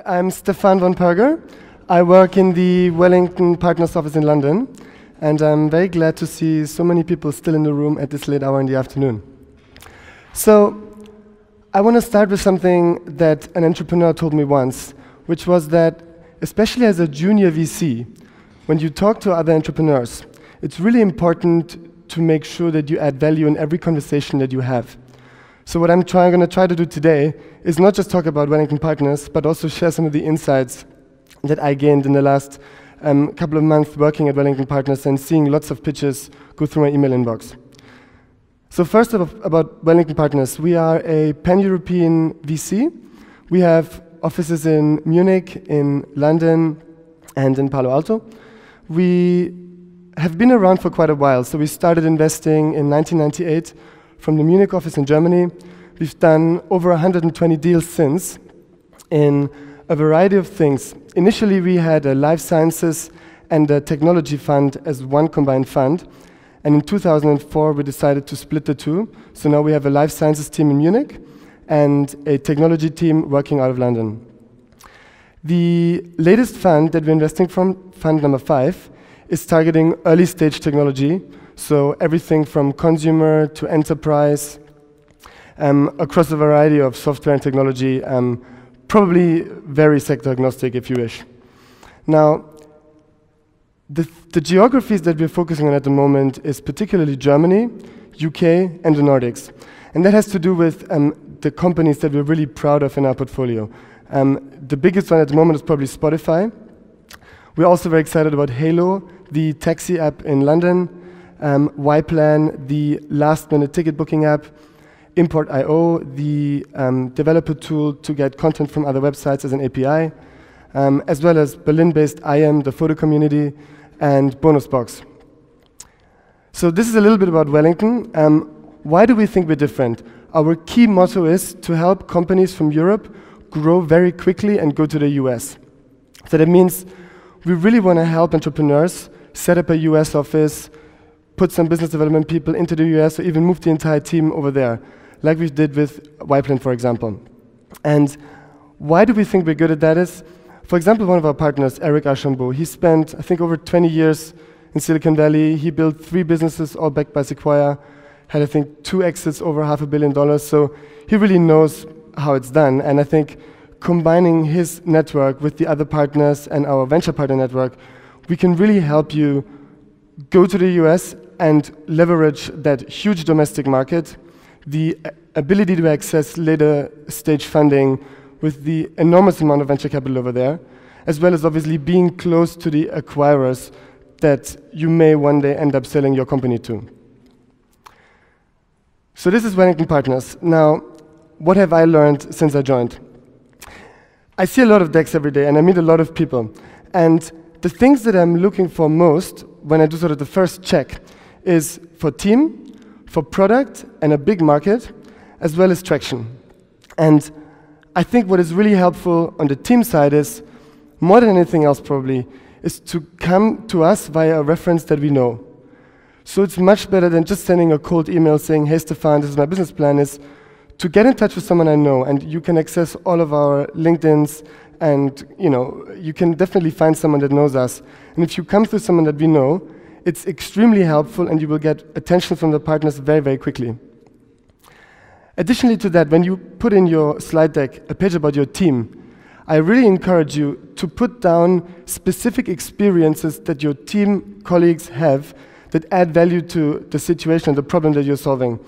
I'm Stephan von Perger. I work in the Wellington Partners office in London, and I'm very glad to see so many people still in the room at this late hour in the afternoon. So, I want to start with something that an entrepreneur told me once, which was that, especially as a junior VC, when you talk to other entrepreneurs, it's really important to make sure that you add value in every conversation that you have. So what I'm going to try to do today is not just talk about Wellington Partners, but also share some of the insights that I gained in the last couple of months working at Wellington Partners and seeing lots of pitches go through my email inbox. So first about Wellington Partners, we are a pan-European VC. We have offices in Munich, in London, and in Palo Alto. We have been around for quite a while. So we started investing in 1998 from the Munich office in Germany. We've done over 120 deals since in a variety of things. Initially, we had a life sciences and a technology fund as one combined fund. And in 2004, we decided to split the two. So now we have a life sciences team in Munich and a technology team working out of London. The latest fund that we're investing from, fund number 5, is targeting early stage technology. So everything from consumer to enterprise, across a variety of software and technology, probably very sector agnostic if you wish. Now, the geographies that we're focusing on at the moment is particularly Germany, UK, and the Nordics. And that has to do with the companies that we're really proud of in our portfolio. The biggest one at the moment is probably Spotify. We're also very excited about Halo, the taxi app in London, Yplan, the last-minute ticket booking app, Import.io, the developer tool to get content from other websites as an API, as well as Berlin-based IM, the photo community, and Bonusbox. So this is a little bit about Wellington. Why do we think we're different? Our key motto is to help companies from Europe grow very quickly and go to the US. So that means we really want to help entrepreneurs set up a US office, put some business development people into the US, or even move the entire team over there, like we did with Yplan, for example. And why do we think we're good at that is, for example, one of our partners, Eric Archambault, he spent, I think, over 20 years in Silicon Valley. He built 3 businesses, all backed by Sequoia, had, I think, 2 exits over $500 million. So he really knows how it's done. And I think combining his network with the other partners and our venture partner network, we can really help you go to the US and leverage that huge domestic market, the ability to access later stage funding with the enormous amount of venture capital over there, as well as obviously being close to the acquirers that you may one day end up selling your company to. So this is Wellington Partners. Now, what have I learned since I joined? I see a lot of decks every day and I meet a lot of people. And the things that I'm looking for most when I do sort of the first check is for team, for product, and a big market, as well as traction. And I think what is really helpful on the team side is, more than anything else probably, is to come to us via a reference that we know. So it's much better than just sending a cold email saying, hey Stefan, this is my business plan, is to get in touch with someone I know, and you can access all of our LinkedIns, and you can definitely find someone that knows us. And if you come through someone that we know, it's extremely helpful and you will get attention from the partners very, very quickly. Additionally to that, when you put in your slide deck a page about your team, I really encourage you to put down specific experiences that your team colleagues have that add value to the situation and the problem that you're solving.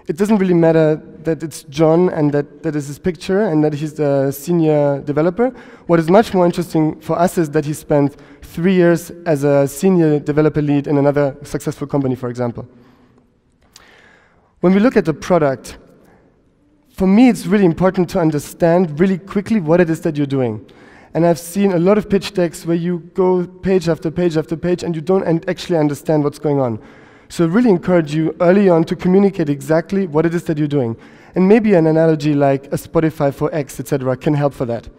It doesn't really matter that it's John and that is his picture and that he's the senior developer. What is much more interesting for us is that he spent 3 years as a senior developer lead in another successful company, for example. When we look at the product, for me it's really important to understand really quickly what it is that you're doing. And I've seen a lot of pitch decks where you go page after page after page and you don't actually understand what's going on. So I really encourage you early on to communicate exactly what it is that you're doing. And maybe an analogy like a Spotify for X, etc., can help for that.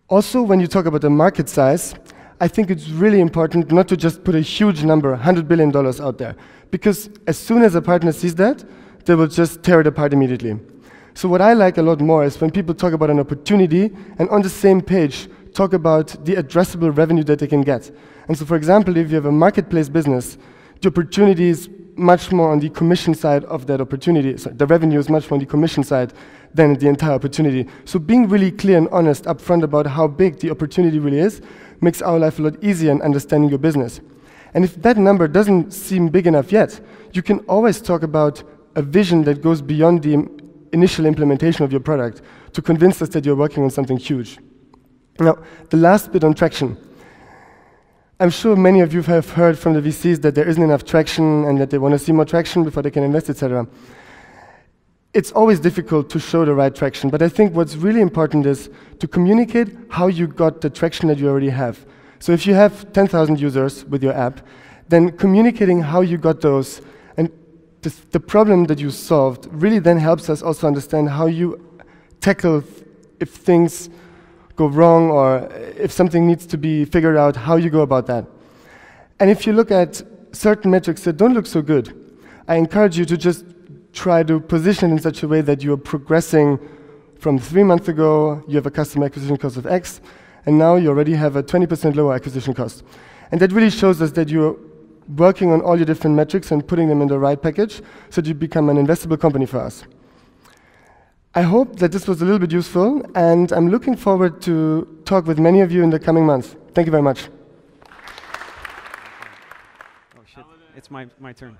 Also, when you talk about the market size, I think it's really important not to just put a huge number, $100 billion out there. Because as soon as a partner sees that, they will just tear it apart immediately. So what I like a lot more is when people talk about an opportunity and on the same page talk about the addressable revenue that they can get. And so for example, if you have a marketplace business, the opportunity is much more on the commission side of that opportunity. So the revenue is much more on the commission side than the entire opportunity. So being really clear and honest upfront about how big the opportunity really is makes our life a lot easier in understanding your business. And if that number doesn't seem big enough yet, you can always talk about a vision that goes beyond the initial implementation of your product to convince us that you're working on something huge. Now, the last bit on traction. I'm sure many of you have heard from the VCs that there isn't enough traction and that they want to see more traction before they can invest, etc. It's always difficult to show the right traction, but I think what's really important is to communicate how you got the traction that you already have. So if you have 10,000 users with your app, then communicating how you got those and the problem that you solved really then helps us also understand how you tackle if things go wrong or if something needs to be figured out, how you go about that. And if you look at certain metrics that don't look so good, I encourage you to just try to position in such a way that you are progressing from 3 months ago, you have a customer acquisition cost of X, and now you already have a 20% lower acquisition cost. And that really shows us that you're working on all your different metrics and putting them in the right package so that you become an investable company for us. I hope that this was a little bit useful, and I'm looking forward to talk with many of you in the coming months. Thank you very much. Oh shit, it's my turn.